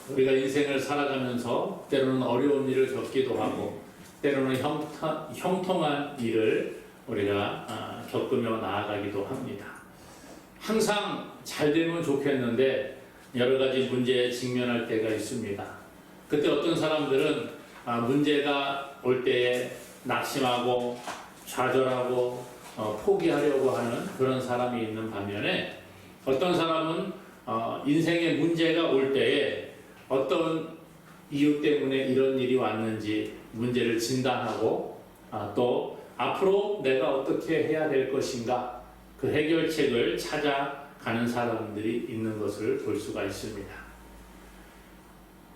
우리가 인생을 살아가면서 때로는 어려운 일을 겪기도 하고 때로는 형통한 일을 우리가 겪으며 나아가기도 합니다. 항상 잘 되면 좋겠는데 여러 가지 문제에 직면할 때가 있습니다. 그때 어떤 사람들은 문제가 올 때에 낙심하고 좌절하고 포기하려고 하는 그런 사람이 있는 반면에 어떤 사람은 인생의 문제가 올 때에 어떤 이유 때문에 이런 일이 왔는지 문제를 진단하고 또 앞으로 내가 어떻게 해야 될 것인가 그 해결책을 찾아가는 사람들이 있는 것을 볼 수가 있습니다.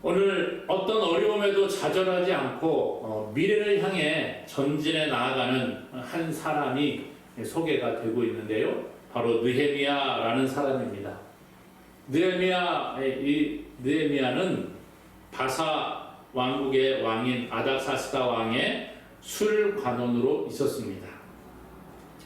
오늘 어떤 어려움에도 좌절하지 않고 미래를 향해 전진해 나아가는 한 사람이 소개가 되고 있는데요. 바로 느헤미야라는 사람입니다. 느헤미야는 바사 왕국의 왕인 아닥사스다 왕의 술관원으로 있었습니다.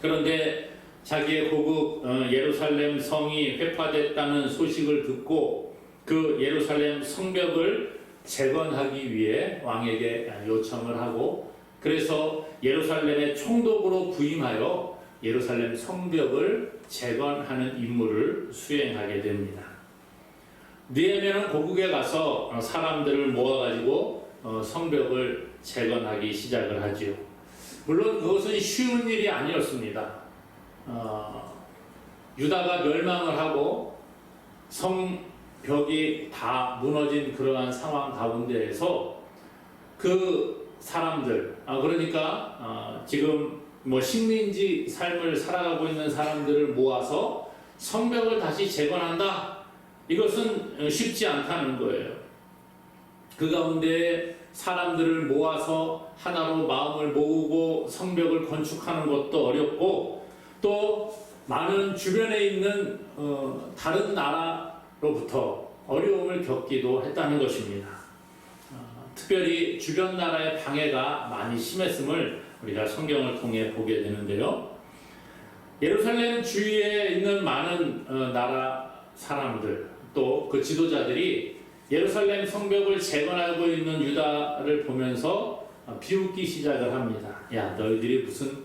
그런데 자기의 고국 예루살렘 성이 회파됐다는 소식을 듣고 그 예루살렘 성벽을 재건하기 위해 왕에게 요청을 하고 그래서 예루살렘의 총독으로 부임하여 예루살렘 성벽을 재건하는 임무를 수행하게 됩니다. 느헤미야는 고국에 가서 사람들을 모아가지고 성벽을 재건하기 시작을 하지요. 물론 그것은 쉬운 일이 아니었습니다. 유다가 멸망을 하고 성벽이 다 무너진 그러한 상황 가운데에서 그 사람들, 그러니까 지금 식민지 삶을 살아가고 있는 사람들을 모아서 성벽을 다시 재건한다. 이것은 쉽지 않다는 거예요. 그 가운데 사람들을 모아서 하나로 마음을 모으고 성벽을 건축하는 것도 어렵고 또 많은 주변에 있는 다른 나라로부터 어려움을 겪기도 했다는 것입니다. 특별히 주변 나라의 방해가 많이 심했음을 우리가 성경을 통해 보게 되는데요. 예루살렘 주위에 있는 많은 나라 사람들 또 그 지도자들이 예루살렘 성벽을 재건하고 있는 유다를 보면서 비웃기 시작을 합니다. 야, 너희들이 무슨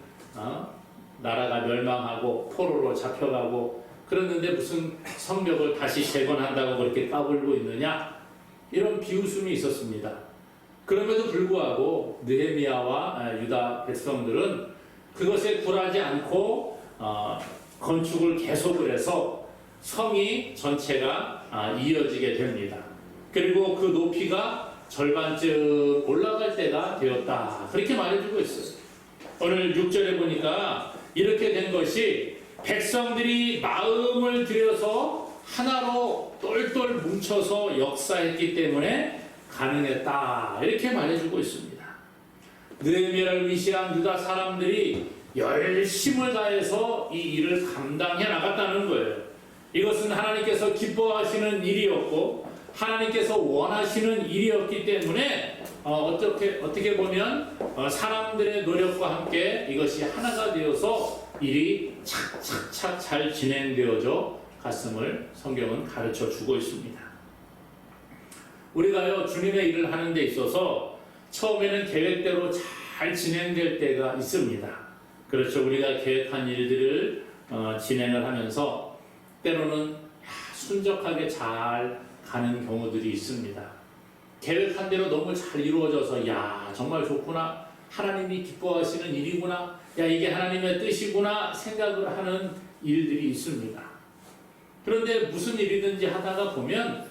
나라가 멸망하고 포로로 잡혀가고 그랬는데 무슨 성벽을 다시 재건한다고 그렇게 까불고 있느냐? 이런 비웃음이 있었습니다. 그럼에도 불구하고 느헤미야와 유다 백성들은 그것에 굴하지 않고 건축을 계속을 해서 성이 전체가 이어지게 됩니다. 그리고 그 높이가 절반쯤 올라갈 때가 되었다. 그렇게 말해주고 있어요. 오늘 6절에 보니까 이렇게 된 것이 백성들이 마음을 들여서 하나로 똘똘 뭉쳐서 역사했기 때문에 가능했다. 이렇게 말해주고 있습니다. 느헤미야를 위시한 유다 사람들이 열심을 다해서 이 일을 감당해 나갔다는 거예요. 이것은 하나님께서 기뻐하시는 일이었고 하나님께서 원하시는 일이었기 때문에 어떻게 보면 사람들의 노력과 함께 이것이 하나가 되어서 일이 착착착 잘 진행되어져 갔음을 성경은 가르쳐 주고 있습니다. 우리가요 주님의 일을 하는 데 있어서 처음에는 계획대로 잘 진행될 때가 있습니다. 그렇죠. 우리가 계획한 일들을 진행을 하면서 때로는 순적하게 잘 가는 경우들이 있습니다. 계획한 대로 너무 잘 이루어져서 정말 좋구나, 하나님이 기뻐하시는 일이구나, 이게 하나님의 뜻이구나 생각을 하는 일들이 있습니다. 그런데 무슨 일이든지 하다가 보면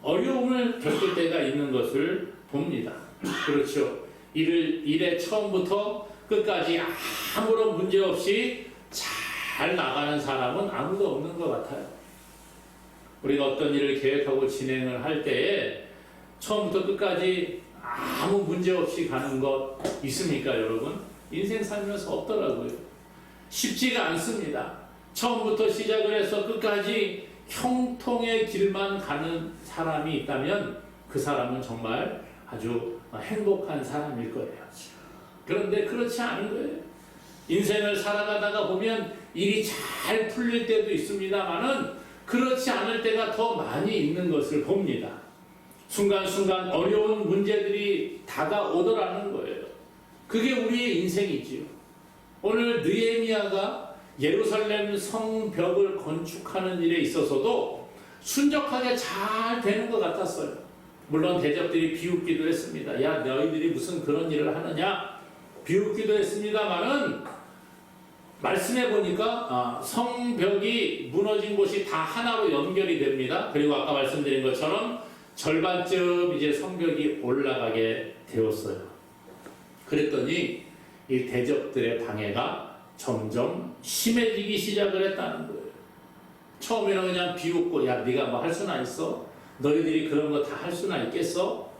어려움을 겪을 때가 있는 것을 봅니다. 그렇죠. 일의 처음부터 끝까지 아무런 문제 없이 잘 나가는 사람은 아무도 없는 것 같아요. 우리가 어떤 일을 계획하고 진행을 할 때에 처음부터 끝까지 아무 문제 없이 가는 것 있습니까, 여러분? 인생 살면서 없더라고요. 쉽지가 않습니다. 처음부터 시작을 해서 끝까지 형통의 길만 가는 사람이 있다면 그 사람은 정말 아주 행복한 사람일 거예요. 그런데 그렇지 않은 거예요. 인생을 살아가다가 보면 일이 잘 풀릴 때도 있습니다만은 그렇지 않을 때가 더 많이 있는 것을 봅니다. 순간순간 어려운 문제들이 다가오더라는 거예요. 그게 우리의 인생이지요. 오늘 느헤미야가 예루살렘 성벽을 건축하는 일에 있어서도 순적하게 잘 되는 것 같았어요. 물론 대적들이 비웃기도 했습니다. 야, 너희들이 무슨 그런 일을 하느냐? 비웃기도 했습니다만은 말씀해 보니까 성벽이 무너진 곳이 다 하나로 연결이 됩니다. 그리고 아까 말씀드린 것처럼 절반쯤 이제 성벽이 올라가게 되었어요. 그랬더니 이 대적들의 방해가 점점 심해지기 시작을 했다는 거예요. 처음에는 그냥 비웃고 야 네가 뭐 할 수나 있어? 너희들이 그런 거 다 할 수나 있겠어?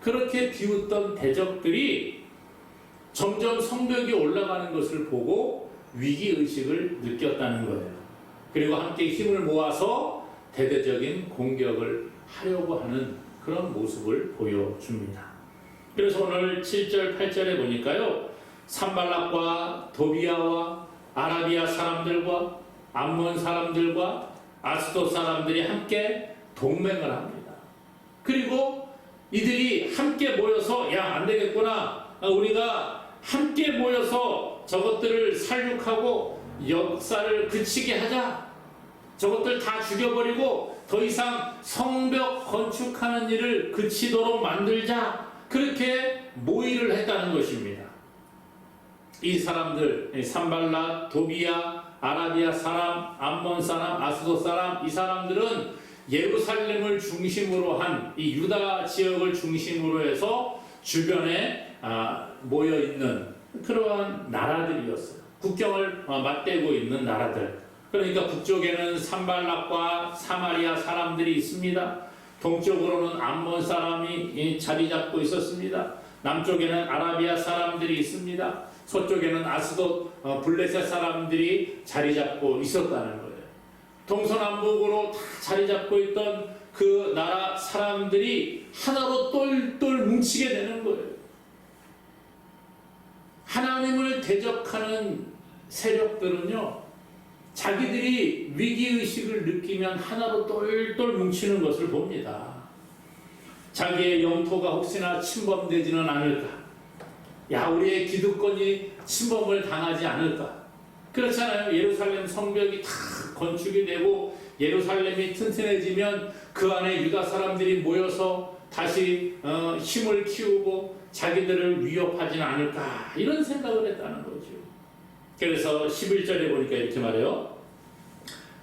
그렇게 비웃던 대적들이 점점 성벽이 올라가는 것을 보고 위기의식을 느꼈다는 거예요. 그리고 함께 힘을 모아서 대대적인 공격을 하려고 하는 그런 모습을 보여줍니다. 그래서 오늘 7절, 8절에 보니까요. 산발락과 도비아와 아라비아 사람들과 암몬 사람들과 아스돗 사람들이 함께 동맹을 합니다. 그리고 이들이 함께 모여서 야, 안 되겠구나. 우리가 함께 모여서 저것들을 살육하고 역사를 그치게 하자. 저것들 다 죽여버리고 더 이상 성벽 건축하는 일을 그치도록 만들자. 그렇게 모의를 했다는 것입니다. 이 사람들, 산발락, 도비아, 아라비아 사람, 암몬 사람, 아스돗 사람, 이 사람들은 예루살렘을 중심으로 한 이 유다 지역을 중심으로 해서 주변에 모여 있는 그러한 나라들이었어요. 국경을 맞대고 있는 나라들. 그러니까 북쪽에는 산발락과 사마리아 사람들이 있습니다. 동쪽으로는 암몬 사람이 자리 잡고 있었습니다. 남쪽에는 아라비아 사람들이 있습니다. 서쪽에는 아스돗, 블레셋 사람들이 자리 잡고 있었다는 거예요. 동서남북으로 다 자리 잡고 있던 그 나라 사람들이 하나로 똘똘 뭉치게 되는 거예요. 하나님을 대적하는 세력들은요, 자기들이 위기의식을 느끼면 하나로 똘똘 뭉치는 것을 봅니다. 자기의 영토가 혹시나 침범되지는 않을까? 야, 우리의 기득권이 침범을 당하지 않을까? 그렇잖아요. 예루살렘 성벽이 다 건축이 되고 예루살렘이 튼튼해지면 그 안에 유다 사람들이 모여서 다시 힘을 키우고 자기들을 위협하지는 않을까? 이런 생각을 했다는 거죠. 그래서 11절에 보니까 이렇게 말해요.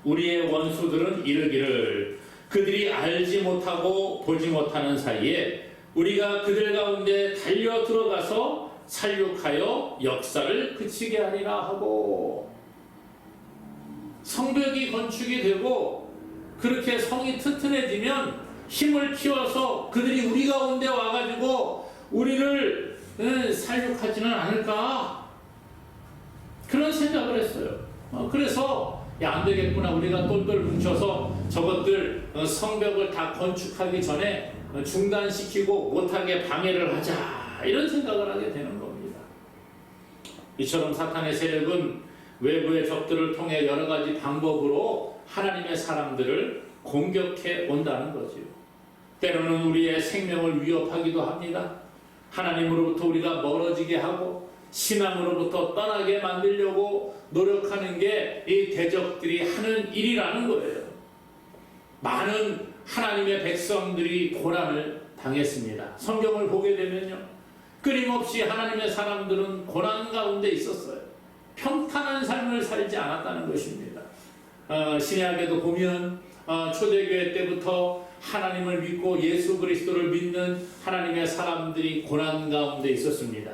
우리의 원수들은 이르기를 그들이 알지 못하고 보지 못하는 사이에 우리가 그들 가운데 달려 들어가서 살육하여 역사를 그치게 하리라 하고, 성벽이 건축이 되고 그렇게 성이 튼튼해지면 힘을 키워서 그들이 우리 가운데 와가지고 우리를 살육하지는 않을까, 그런 생각을 했어요. 그래서 야, 안 되겠구나. 우리가 똘똘 뭉쳐서 저것들 성벽을 다 건축하기 전에 중단시키고 못하게 방해를 하자, 이런 생각을 하게 되는 겁니다. 이처럼 사탄의 세력은 외부의 적들을 통해 여러 가지 방법으로 하나님의 사람들을 공격해 온다는 거죠. 때로는 우리의 생명을 위협하기도 합니다. 하나님으로부터 우리가 멀어지게 하고 신앙으로부터 떠나게 만들려고 노력하는 게 이 대적들이 하는 일이라는 거예요. 많은 하나님의 백성들이 고난을 당했습니다. 성경을 보게 되면요, 끊임없이 하나님의 사람들은 고난 가운데 있었어요. 평탄한 삶을 살지 않았다는 것입니다. 신약에도 보면 초대교회 때부터 하나님을 믿고 예수 그리스도를 믿는 하나님의 사람들이 고난 가운데 있었습니다.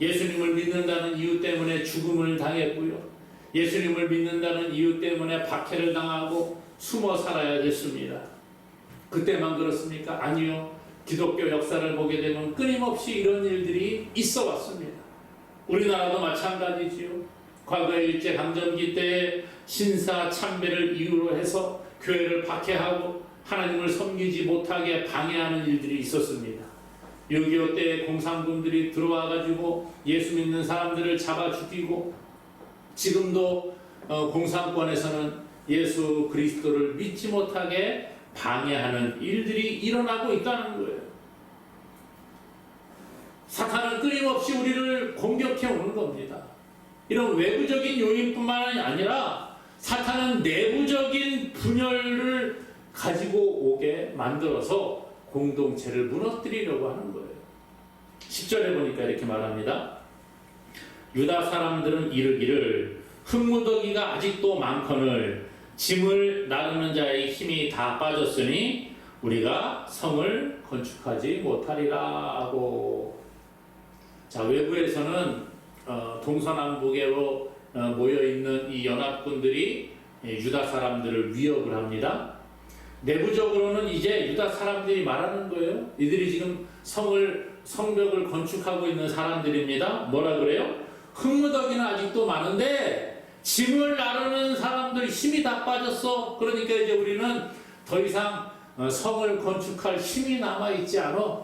예수님을 믿는다는 이유 때문에 죽음을 당했고요, 예수님을 믿는다는 이유 때문에 박해를 당하고 숨어 살아야 됐습니다. 그때만 그렇습니까? 아니요. 기독교 역사를 보게 되면 끊임없이 이런 일들이 있어 왔습니다. 우리나라도 마찬가지지요. 과거 일제강점기 때 신사 참배를 이유로 해서 교회를 박해하고 하나님을 섬기지 못하게 방해하는 일들이 있었습니다. 6.25 때 공산군들이 들어와가지고 예수 믿는 사람들을 잡아 죽이고, 지금도 공산권에서는 예수 그리스도를 믿지 못하게 방해하는 일들이 일어나고 있다는 거예요. 사탄은 끊임없이 우리를 공격해 오는 겁니다. 이런 외부적인 요인뿐만 아니라 사탄은 내부적인 분열을 가지고 오게 만들어서 공동체를 무너뜨리려고 하는 거예요. 10절에 보니까 이렇게 말합니다. 유다 사람들은 이르기를 흙무더기가 아직도 많거늘 짐을 나르는 자의 힘이 다 빠졌으니 우리가 성을 건축하지 못하리라 하고. 자, 외부에서는 동서남북으로 모여있는 이 연합군들이 유다 사람들을 위협을 합니다. 내부적으로는 이제 유다 사람들이 말하는 거예요. 이들이 지금 성벽을 건축하고 있는 사람들입니다. 뭐라 그래요? 흙무더기는 아직도 많은데 짐을 나르는 사람들 힘이 다 빠졌어. 그러니까 이제 우리는 더 이상 성을 건축할 힘이 남아있지 않아.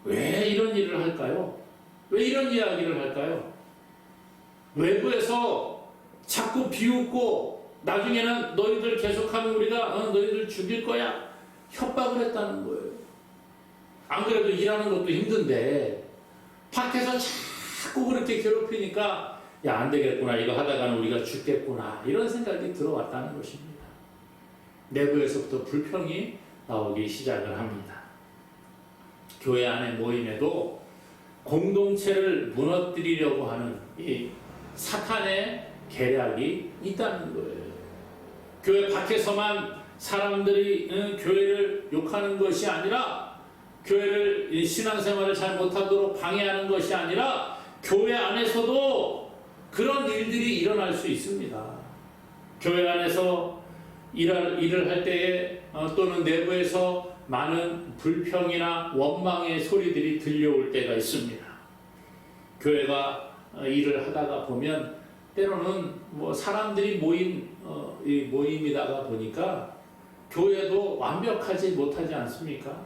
왜 이런 일을 할까요? 왜 이런 이야기를 할까요? 외부에서 자꾸 비웃고 나중에는 너희들 계속하면 우리가 너희들 죽일 거야 협박을 했다는 거예요. 안 그래도 일하는 것도 힘든데 밖에서 자꾸 그렇게 괴롭히니까 야, 안 되겠구나, 이거 하다가는 우리가 죽겠구나, 이런 생각이 들어왔다는 것입니다. 내부에서부터 불평이 나오기 시작을 합니다. 교회 안의 모임에도 공동체를 무너뜨리려고 하는 이 사탄의 계략이 있다는 거예요. 교회 밖에서만 사람들이 교회를 욕하는 것이 아니라, 교회를 신앙생활을 잘 못하도록 방해하는 것이 아니라 교회 안에서도 그런 일들이 일어날 수 있습니다. 교회 안에서 일을 할 때에 또는 내부에서 많은 불평이나 원망의 소리들이 들려올 때가 있습니다. 교회가 일을 하다가 보면 때로는 뭐 사람들이 모임이다가 보니까 교회도 완벽하지 못하지 않습니까?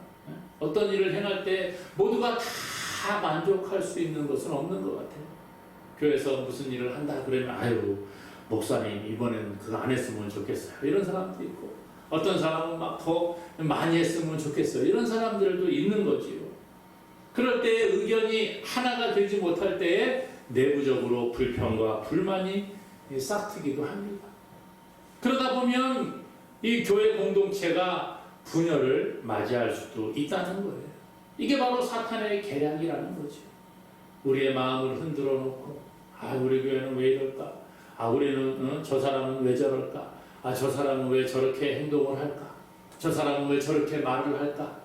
어떤 일을 행할 때 모두가 다 만족할 수 있는 것은 없는 것 같아요. 교회에서 무슨 일을 한다 그러면 아유, 목사님 이번엔 그거 안 했으면 좋겠어요, 이런 사람도 있고, 어떤 사람은 막 더 많이 했으면 좋겠어요, 이런 사람들도 있는 거지요. 그럴 때 의견이 하나가 되지 못할 때에 내부적으로 불평과 불만이 싹트기도 합니다. 그러다 보면 이 교회 공동체가 분열을 맞이할 수도 있다는 거예요. 이게 바로 사탄의 계략이라는 거죠. 우리의 마음을 흔들어 놓고, 아, 우리 교회는 왜 이럴까? 아, 우리는 저 사람은 왜 저럴까? 아, 저 사람은 왜 저렇게 행동을 할까? 저 사람은 왜 저렇게 말을 할까?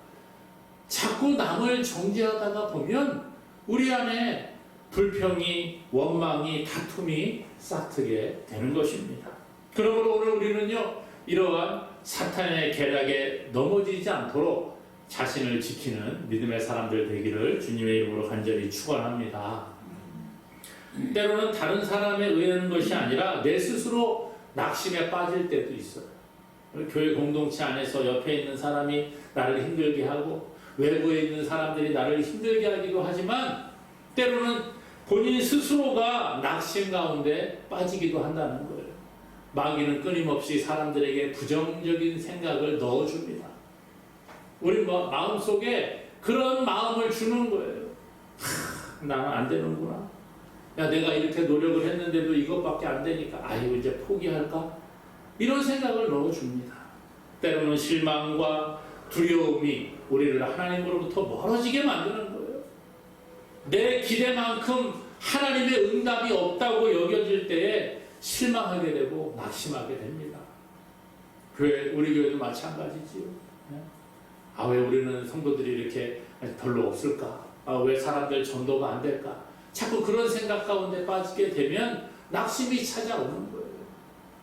자꾸 남을 정죄하다가 보면 우리 안에 불평이, 원망이, 다툼이 싹트게 되는 것입니다. 그러므로 오늘 우리는요, 이러한 사탄의 계략에 넘어지지 않도록 자신을 지키는 믿음의 사람들 되기를 주님의 이름으로 간절히 축원합니다. 때로는 다른 사람에 의하는 것이 아니라 내 스스로 낙심에 빠질 때도 있어요. 교회 공동체 안에서 옆에 있는 사람이 나를 힘들게 하고 외부에 있는 사람들이 나를 힘들게 하기도 하지만 때로는 본인 스스로가 낙심 가운데 빠지기도 한다는 거예요. 마귀는 끊임없이 사람들에게 부정적인 생각을 넣어줍니다. 우리 마음속에 그런 마음을 주는 거예요. 나는 안 되는구나. 야, 내가 이렇게 노력을 했는데도 이것밖에 안 되니까 아이고 이제 포기할까? 이런 생각을 넣어줍니다. 때로는 실망과 두려움이 우리를 하나님으로부터 멀어지게 만드는 거예요. 내 기대만큼 하나님의 응답이 없다고 여겨질 때에 실망하게 되고 낙심하게 됩니다. 우리 교회도 마찬가지지요. 아, 왜 우리는 성도들이 이렇게 별로 없을까? 아, 왜 사람들 전도가 안 될까? 자꾸 그런 생각 가운데 빠지게 되면 낙심이 찾아오는 거예요.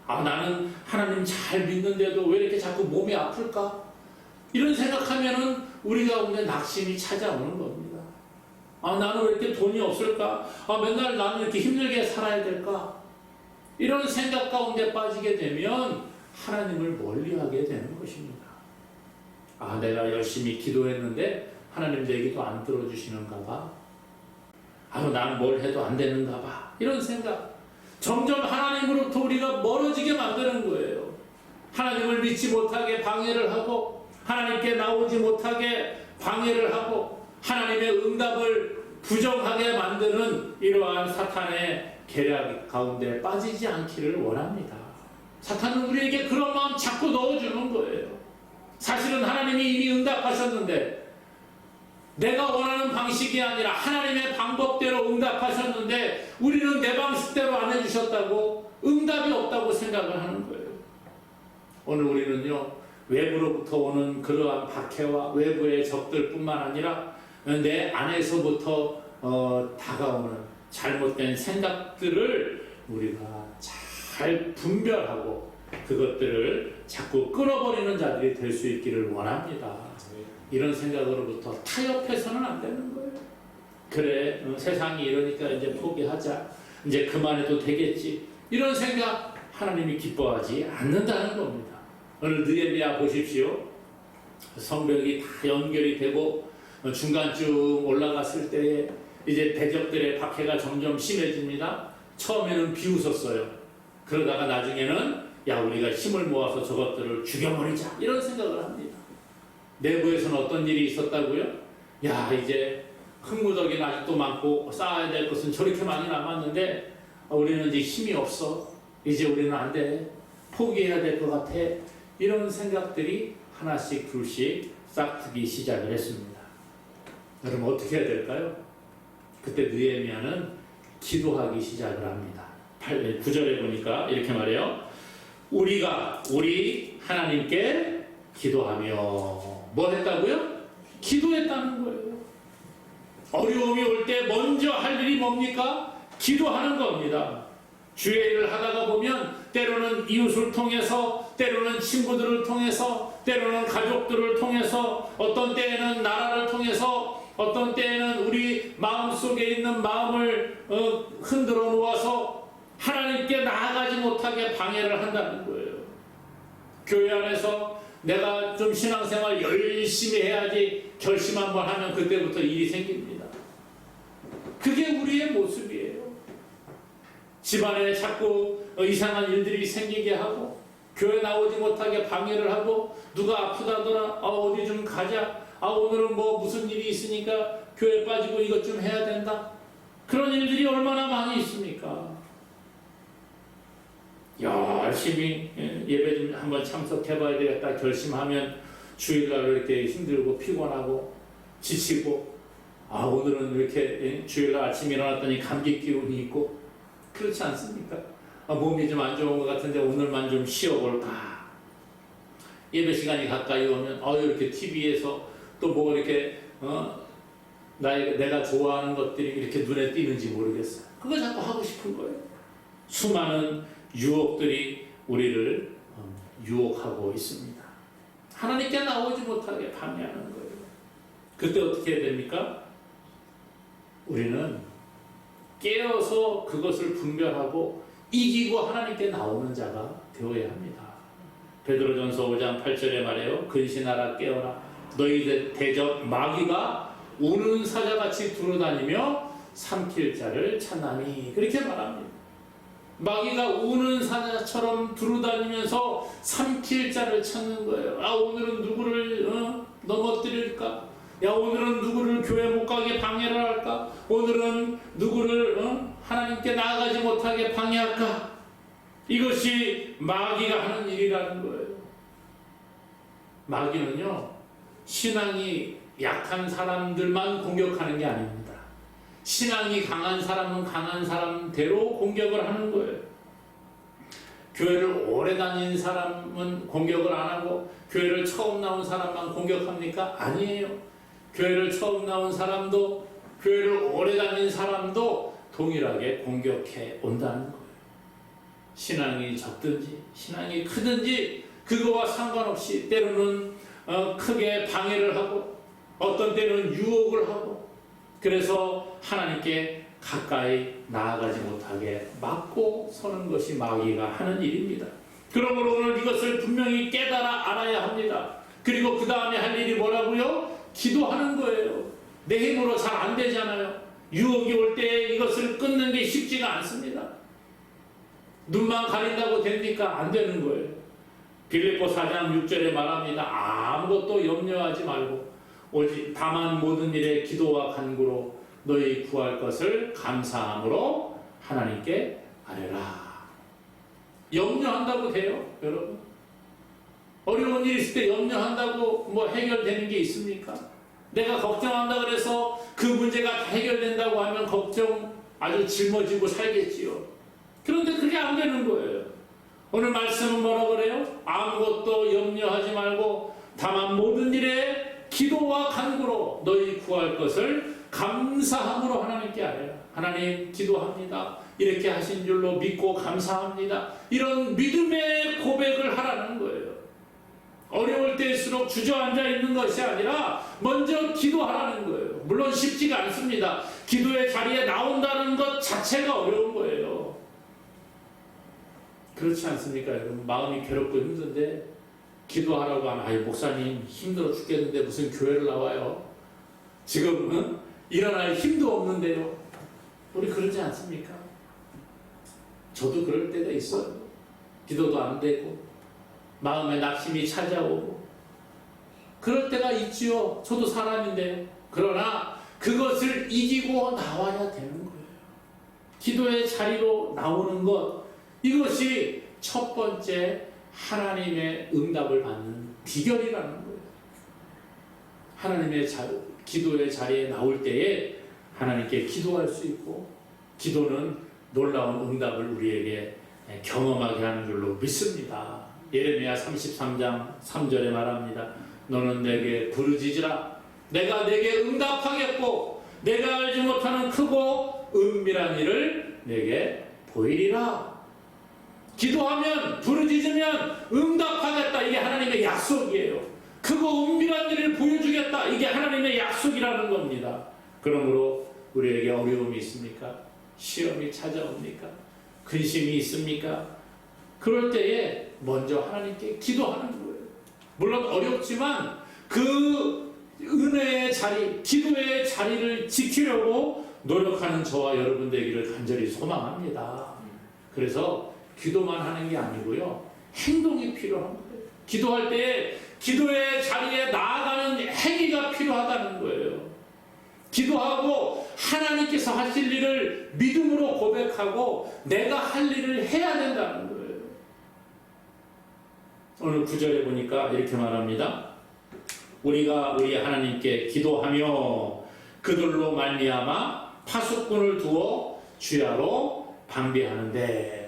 아, 나는 하나님 잘 믿는데도 왜 이렇게 자꾸 몸이 아플까? 이런 생각하면은 우리 가운데 낙심이 찾아오는 겁니다. 아, 나는 왜 이렇게 돈이 없을까? 아, 맨날 나는 이렇게 힘들게 살아야 될까? 이런 생각 가운데 빠지게 되면 하나님을 멀리하게 되는 것입니다. 아, 내가 열심히 기도했는데 하나님 내 기도 안 들어주시는가 봐. 아유, 나는 뭘 해도 안 되는가 봐. 이런 생각. 점점 하나님으로부터 우리가 멀어지게 만드는 거예요. 하나님을 믿지 못하게 방해를 하고 하나님께 나오지 못하게 방해를 하고 하나님의 응답을 부정하게 만드는 이러한 사탄의 계략 가운데 빠지지 않기를 원합니다. 사탄은 우리에게 그런 마음 자꾸 넣어주는 거예요. 사실은 하나님이 이미 응답하셨는데 내가 원하는 방식이 아니라 하나님의 방법대로 응답하셨는데 우리는 내 방식대로 안 해주셨다고 응답이 없다고 생각을 하는 거예요. 오늘 우리는요, 외부로부터 오는 그러한 박해와 외부의 적들뿐만 아니라 내 안에서부터 다가오는 잘못된 생각들을 우리가 잘 분별하고 그것들을 자꾸 끊어버리는 자들이 될 수 있기를 원합니다. 이런 생각으로부터 타협해서는 안 되는 거예요. 그래, 세상이 이러니까 이제 포기하자, 이제 그만해도 되겠지, 이런 생각 하나님이 기뻐하지 않는다는 겁니다. 오늘 느헤미야 보십시오. 성벽이 다 연결이 되고 중간쯤 올라갔을 때 이제 대적들의 박해가 점점 심해집니다. 처음에는 비웃었어요. 그러다가 나중에는 야, 우리가 힘을 모아서 저것들을 죽여버리자, 이런 생각을 합니다. 내부에서는 어떤 일이 있었다고요? 야, 이제 흙무더기는 아직도 많고 쌓아야 될 것은 저렇게 많이 남았는데 우리는 이제 힘이 없어, 이제 우리는 안 돼, 포기해야 될 것 같아, 이런 생각들이 하나씩 둘씩 싹트기 시작을 했습니다. 여러분 어떻게 해야 될까요? 그때 느헤미야는 기도하기 시작을 합니다. 9절에 보니까 이렇게 말해요. 우리 하나님께 기도하며, 뭐 했다고요? 기도했다는 거예요. 어려움이 올 때 먼저 할 일이 뭡니까? 기도하는 겁니다. 주의 일을 하다가 보면 때로는 이웃을 통해서, 때로는 친구들을 통해서, 때로는 가족들을 통해서, 어떤 때에는 나라를 통해서, 어떤 때에는 우리 마음속에 있는 마음을 흔들어 놓아서 하나님께 나아가지 못하게 방해를 한다는 거예요. 교회 안에서 내가 좀 신앙생활 열심히 해야지 결심 한번 하면 그때부터 일이 생깁니다. 그게 우리의 모습이에요. 집안에 자꾸 이상한 일들이 생기게 하고 교회 나오지 못하게 방해를 하고 누가 아프다더라, 어디 좀 가자, 오늘은 뭐 무슨 일이 있으니까 교회 빠지고 이것 좀 해야 된다, 그런 일들이 얼마나 많이 있습니까? 열심히 예배 좀 한번 참석해봐야 되겠다 결심하면 주일날 이렇게 힘들고 피곤하고 지치고, 오늘은 이렇게 주일날 아침에 일어났더니 감기 기운이 있고, 그렇지 않습니까? 몸이 좀 안 좋은 것 같은데 오늘만 좀 쉬어볼까. 예배 시간이 가까이 오면 이렇게 TV에서 또 뭐 이렇게 내가 좋아하는 것들이 이렇게 눈에 띄는지 모르겠어요. 그거 자꾸 하고 싶은 거예요. 수많은 유혹들이 우리를 유혹하고 있습니다. 하나님께 나오지 못하게 방해하는 거예요. 그때 어떻게 해야 됩니까? 우리는 깨어서 그것을 분별하고 이기고 하나님께 나오는 자가 되어야 합니다. 베드로전서 5장 8절에 말해요. 근신하라, 깨어라. 너희 대적 마귀가 우는 사자같이 두루다니며 삼킬 자를 찾나니, 그렇게 말합니다. 마귀가 우는 사자처럼 두루다니면서 삼킬 자를 찾는 거예요. 오늘은 누구를 넘어뜨릴까? 오늘은 누구를 교회 못 가게 방해를 할까? 오늘은 누구를 하나님께 나아가지 못하게 방해할까? 이것이 마귀가 하는 일이라는 거예요. 마귀는요, 신앙이 약한 사람들만 공격하는 게 아닙니다. 신앙이 강한 사람은 강한 사람대로 공격을 하는 거예요. 교회를 오래 다닌 사람은 공격을 안 하고 교회를 처음 나온 사람만 공격합니까? 아니에요. 교회를 처음 나온 사람도 교회를 오래 다닌 사람도 동일하게 공격해 온다는 거예요. 신앙이 적든지 신앙이 크든지 그거와 상관없이 때로는 크게 방해를 하고 어떤 때는 유혹을 하고, 그래서 하나님께 가까이 나아가지 못하게 막고 서는 것이 마귀가 하는 일입니다. 그러므로 오늘 이것을 분명히 깨달아 알아야 합니다. 그리고 그 다음에 할 일이 뭐라고요? 기도하는 거예요. 내 힘으로 잘 안 되잖아요. 유혹이 올 때 이것을 끊는 게 쉽지가 않습니다. 눈만 가린다고 됩니까? 안 되는 거예요. 빌립보 4장 6절에 말합니다. 아무것도 염려하지 말고 오직 다만 모든 일에 기도와 간구로 너희 구할 것을 감사함으로 하나님께 아뢰라. 염려한다고 돼요, 여러분? 어려운 일 있을 때 염려한다고 뭐 해결되는 게 있습니까? 내가 걱정한다 그래서 그 문제가 다 해결된다고 하면 걱정 아주 짊어지고 살겠지요. 그런데 그게 안 되는 거예요. 오늘 말씀은 뭐라 그래요? 아무것도 염려하지 말고 다만 모든 일에 기도와 간구로 너희 구할 것을 감사함으로 하나님께 아뢰라. 하나님 기도합니다. 이렇게 하신 줄로 믿고 감사합니다. 이런 믿음의 고백을 하라는 거예요. 어려울 때일수록 주저앉아 있는 것이 아니라 먼저 기도하라는 거예요. 물론 쉽지가 않습니다. 기도의 자리에 나온다는 것 자체가 어려운 거예요. 그렇지 않습니까? 여러분? 마음이 괴롭고 힘든데 기도하라고 하면 아유 목사님 힘들어 죽겠는데 무슨 교회를 나와요? 지금은 일어날 힘도 없는데요. 우리 그러지 않습니까? 저도 그럴 때가 있어요. 기도도 안 되고 마음에 낙심이 찾아오고 그럴 때가 있지요. 저도 사람인데. 그러나 그것을 이기고 나와야 되는 거예요. 기도의 자리로 나오는 것, 이것이 첫 번째 하나님의 응답을 받는 비결이라는 거예요. 하나님의 기도의 자리에 나올 때에 하나님께 기도할 수 있고, 기도는 놀라운 응답을 우리에게 경험하게 하는 줄로 믿습니다. 예레미야 33장 3절에 말합니다. 너는 내게 부르짖으라. 내가 내게 응답하겠고 내가 알지 못하는 크고 은밀한 일을 내게 보이리라. 기도하면 부르짖으면 응답하겠다. 이게 하나님의 약속이에요. 크고 은밀한 일을 보여주겠다. 이게 하나님의 약속이라는 겁니다. 그러므로 우리에게 어려움이 있습니까? 시험이 찾아옵니까? 근심이 있습니까? 그럴 때에 먼저 하나님께 기도하는 거예요. 물론 어렵지만 그 은혜의 자리, 기도의 자리를 지키려고 노력하는 저와 여러분 되기를 간절히 소망합니다. 그래서 기도만 하는 게 아니고요, 행동이 필요한 거예요. 기도할 때 기도의 자리에 나아가는 행위가 필요하다는 거예요. 기도하고 하나님께서 하실 일을 믿음으로 고백하고 내가 할 일을 해야 된다는 거예요. 오늘 9절에 보니까 이렇게 말합니다. 우리가 우리 하나님께 기도하며 그들로 말미암아 파수꾼을 두어 주야로 방비하는데.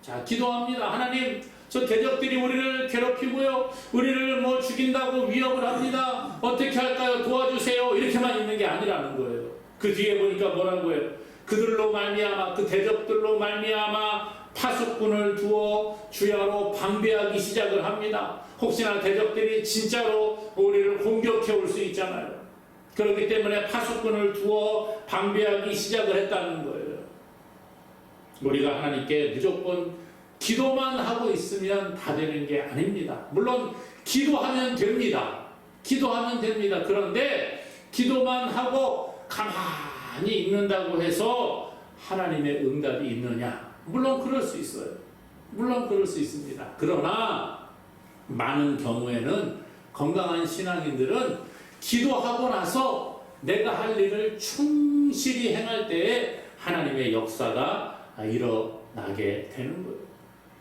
자, 기도합니다. 하나님, 저 대적들이 우리를 괴롭히고요, 우리를 뭐 죽인다고 위협을 합니다. 어떻게 할까요? 도와주세요. 이렇게만 있는 게 아니라는 거예요. 그 뒤에 보니까 뭐라고 해요? 그들로 말미암아, 그 대적들로 말미암아 파수꾼을 두어 주야로 방비하기 시작을 합니다. 혹시나 대적들이 진짜로 우리를 공격해 올 수 있잖아요. 그렇기 때문에 파수꾼을 두어 방비하기 시작을 했다는 거예요. 우리가 하나님께 무조건 기도만 하고 있으면 다 되는 게 아닙니다. 물론 기도하면 됩니다. 기도하면 됩니다. 그런데 기도만 하고 가만히 있는다고 해서 하나님의 응답이 있느냐? 물론 그럴 수 있어요. 물론 그럴 수 있습니다. 그러나 많은 경우에는 건강한 신앙인들은 기도하고 나서 내가 할 일을 충실히 행할 때에 하나님의 역사가 일어나게 되는 거예요.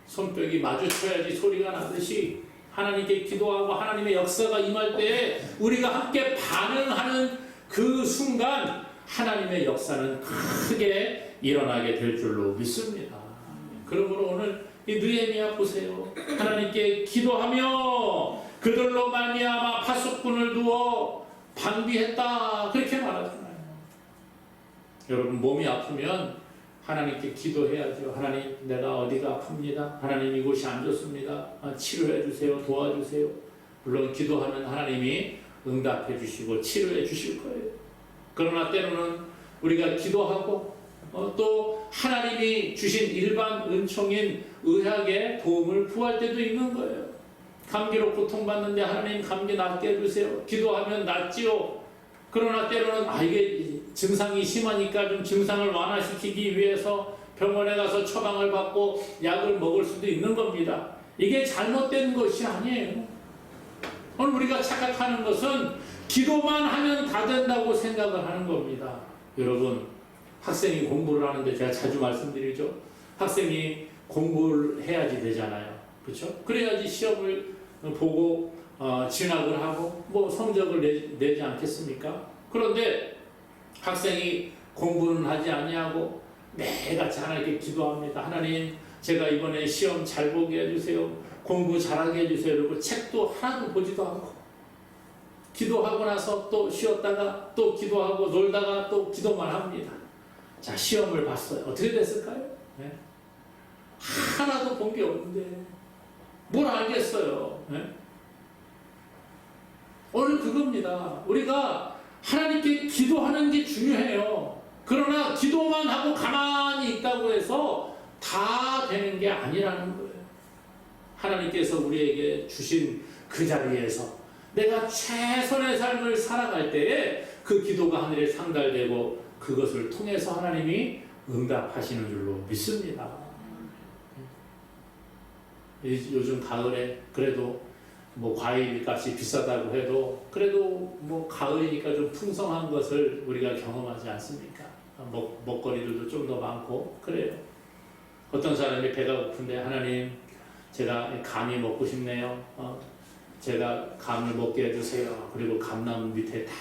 손뼉이 마주쳐야지 소리가 나듯이 하나님께 기도하고 하나님의 역사가 임할 때에 우리가 함께 반응하는 그 순간 하나님의 역사는 크게 일어나게 될 줄로 믿습니다. 그러므로 오늘 이 느헤미야 보세요. 하나님께 기도하며 그들로 말미암아 파수꾼을 두어 방비했다. 그렇게 말하잖아요. 여러분, 몸이 아프면 하나님께 기도해야죠. 하나님, 내가 어디가 아픕니다. 하나님, 이곳이 안 좋습니다. 치료해 주세요. 도와주세요. 물론 기도하면 하나님이 응답해 주시고 치료해 주실 거예요. 그러나 때로는 우리가 기도하고 또 하나님이 주신 일반 은총인 의학의 도움을 구할 때도 있는 거예요. 감기로 고통받는데 하나님 감기 낫게 해주세요. 기도하면 낫지요. 그러나 때로는 이게 증상이 심하니까 좀 증상을 완화시키기 위해서 병원에 가서 처방을 받고 약을 먹을 수도 있는 겁니다. 이게 잘못된 것이 아니에요. 오늘 우리가 착각하는 것은 기도만 하면 다 된다고 생각을 하는 겁니다. 여러분, 학생이 공부를 하는데 제가 자주 말씀드리죠. 학생이 공부를 해야지 되잖아요. 그렇죠? 그래야지 시험을 보고 진학을 하고 뭐 성적을 내지 않겠습니까? 그런데 학생이 공부는 하지 아니하고 매일같이 하나님께 기도합니다. 하나님, 제가 이번에 시험 잘 보게 해주세요. 공부 잘하게 해주세요. 그리고 책도 하나도 보지도 않고 기도하고 나서 또 쉬었다가 또 기도하고 놀다가 또 기도만 합니다. 자, 시험을 봤어요. 어떻게 됐을까요? 네? 하나도 본 게 없는데 뭘 알겠어요? 네? 오늘 그겁니다. 우리가 하나님께 기도하는 게 중요해요. 그러나 기도만 하고 가만히 있다고 해서 다 되는 게 아니라는 거예요. 하나님께서 우리에게 주신 그 자리에서 내가 최선의 삶을 살아갈 때에 그 기도가 하늘에 상달되고 그것을 통해서 하나님이 응답하시는 줄로 믿습니다. 요즘 가을에 그래도 뭐 과일 값이 비싸다고 해도 그래도 뭐 가을이니까 좀 풍성한 것을 우리가 경험하지 않습니까? 먹거리들도 좀 더 많고 그래요. 어떤 사람이 배가 고픈데 하나님, 제가 감이 먹고 싶네요. 제가 감을 먹게 해주세요. 그리고 감나무 밑에 다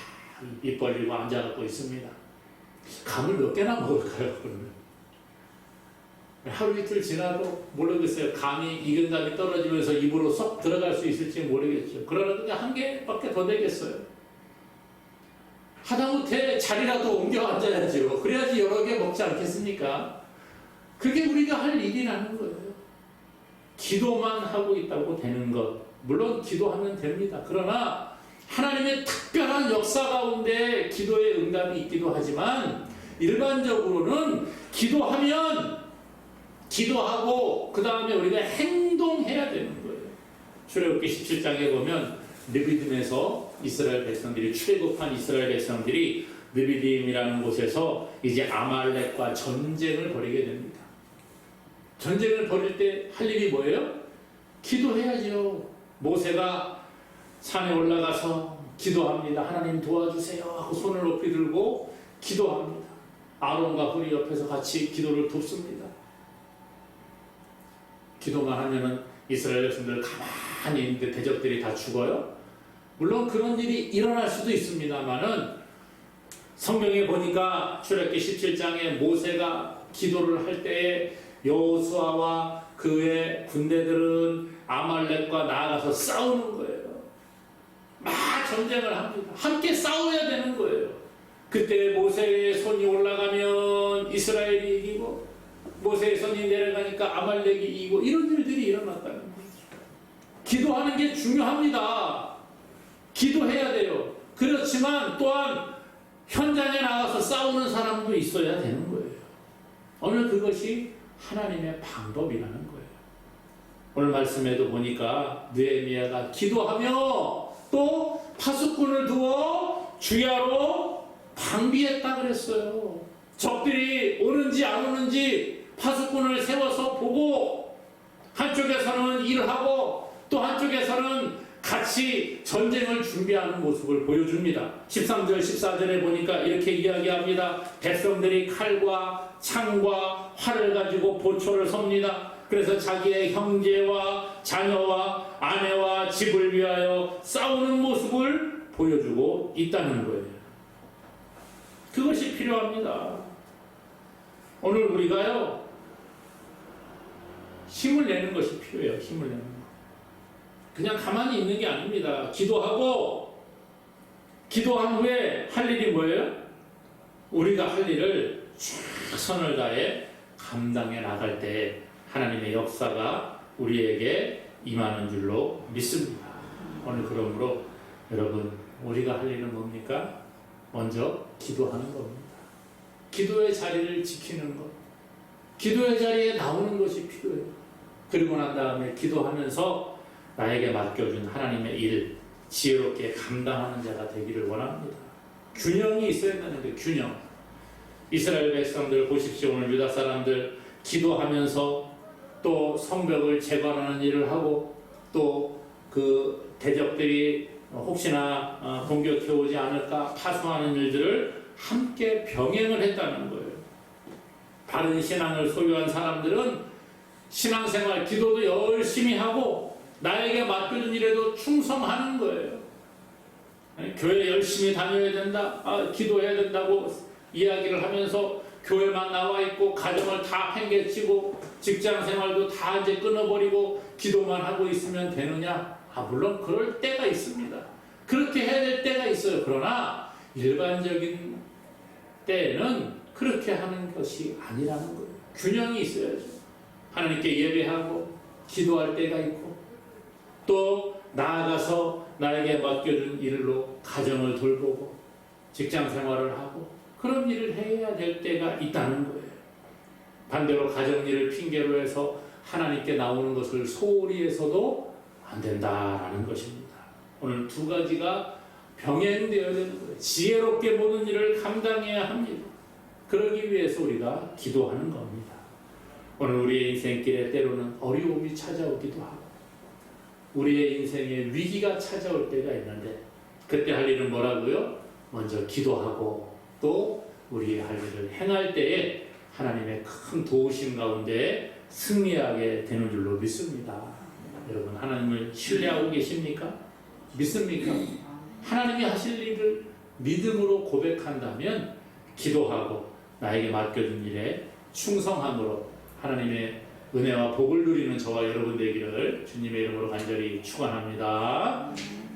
입 벌리고 앉아갖고 있습니다. 감을 몇 개나 먹을까요? 그러면 하루 이틀 지나도 모르겠어요. 감이 익은 감이 떨어지면서 입으로 쏙 들어갈 수 있을지 모르겠죠. 그러나 그냥 한 개밖에 더 되겠어요. 하다못해 자리라도 옮겨 앉아야죠. 그래야지 여러 개 먹지 않겠습니까? 그게 우리가 할 일이라는 거예요. 기도만 하고 있다고 되는 것. 물론 기도하면 됩니다. 그러나 하나님의 특별한 역사 가운데 기도의 응답이 있기도 하지만 일반적으로는 기도하면 기도하고 그 다음에 우리가 행동해야 되는 거예요. 출애굽기 17장에 보면 느비딤에서 이스라엘 백성들이 출애굽한 이스라엘 백성들이 느비딤이라는 곳에서 이제 아말렉과 전쟁을 벌이게 됩니다. 전쟁을 벌일 때 할 일이 뭐예요? 기도해야죠. 모세가 산에 올라가서 기도합니다. 하나님 도와주세요 하고 손을 높이 들고 기도합니다. 아론과 훌이 옆에서 같이 기도를 돕습니다. 기도만 하면은 이스라엘 백성들 가만히 있는데 대적들이 다 죽어요? 물론 그런 일이 일어날 수도 있습니다만은 성경에 보니까 출애굽기 17장에 모세가 기도를 할 때에 여호수아와 그의 군대들은 아말렉과 나아가서 싸우는 거예요. 막 전쟁을 합니다. 함께 싸워야 되는 거예요. 그때 모세의 손이 올라가면 이스라엘이 이기고 모세의 손이 내려가니까 아말렉이 이기고 이런 일들이 일어났다는 거예요. 기도하는 게 중요합니다. 기도해야 돼요. 그렇지만 또한 현장에 나가서 싸우는 사람도 있어야 되는 거예요. 오늘 그것이 하나님의 방법이라는 거예요. 오늘 말씀에도 보니까 느헤미야가 기도하며 또 파수꾼을 두어 주야로 방비했다 그랬어요. 적들이 오는지 안 오는지 파수꾼을 세워서 보고 한쪽에서는 일하고 또 한쪽에서는 같이 전쟁을 준비하는 모습을 보여줍니다. 13절 14절에 보니까 이렇게 이야기합니다. 백성들이 칼과 창과 활을 가지고 보초를 섭니다. 그래서 자기의 형제와 자녀와 아내와 집을 위하여 싸우는 모습을 보여주고 있다는 거예요. 그것이 필요합니다. 오늘 우리가요, 힘을 내는 것이 필요해요. 힘을 내는 것. 그냥 가만히 있는 게 아닙니다. 기도하고 기도한 후에 할 일이 뭐예요? 우리가 할 일을 최선을 다해 감당해 나갈 때 하나님의 역사가 우리에게 임하는 줄로 믿습니다. 오늘 그러므로 여러분, 우리가 할 일은 뭡니까? 먼저 기도하는 겁니다. 기도의 자리를 지키는 것, 기도의 자리에 나오는 것이 필요해요. 그리고 난 다음에 기도하면서 나에게 맡겨준 하나님의 일 지혜롭게 감당하는 자가 되기를 원합니다. 균형이 있어야 되는데, 균형. 이스라엘 백성들 보십시오. 오늘 유다 사람들 기도하면서 또 성벽을 재건하는 일을 하고 또 그 대적들이 혹시나 공격해 오지 않을까 파송하는 일들을 함께 병행을 했다는 거예요. 바른 신앙을 소유한 사람들은 신앙생활, 기도도 열심히 하고 나에게 맡겨준 일에도 충성하는 거예요. 교회 열심히 다녀야 된다, 기도해야 된다고 이야기를 하면서 교회만 나와 있고 가정을 다 팽개치고 직장 생활도 다 이제 끊어버리고 기도만 하고 있으면 되느냐? 물론 그럴 때가 있습니다. 그렇게 해야 될 때가 있어요. 그러나 일반적인 때에는 그렇게 하는 것이 아니라는 거예요. 균형이 있어야죠. 하나님께 예배하고 기도할 때가 있고 또 나아가서 나에게 맡겨준 일로 가정을 돌보고 직장 생활을 하고 그런 일을 해야 될 때가 있다는 거예요. 반대로 가정 일을 핑계로 해서 하나님께 나오는 것을 소홀히 해서도 안 된다라는 것입니다. 오늘 두 가지가 병행되어야 되는 거예요. 지혜롭게 모든 일을 감당해야 합니다. 그러기 위해서 우리가 기도하는 겁니다. 오늘 우리의 인생길에 때로는 어려움이 찾아오기도 하고 우리의 인생에 위기가 찾아올 때가 있는데 그때 할 일은 뭐라고요? 먼저 기도하고 또 우리의 할 일을 행할 때에 하나님의 큰 도우심 가운데 승리하게 되는 줄로 믿습니다. 여러분 하나님을 신뢰하고 계십니까? 믿습니까? 하나님이 하실 일을 믿음으로 고백한다면 기도하고 나에게 맡겨준 일에 충성함으로 하나님의 은혜와 복을 누리는 저와 여러분 되기를 주님의 이름으로 간절히 축원합니다.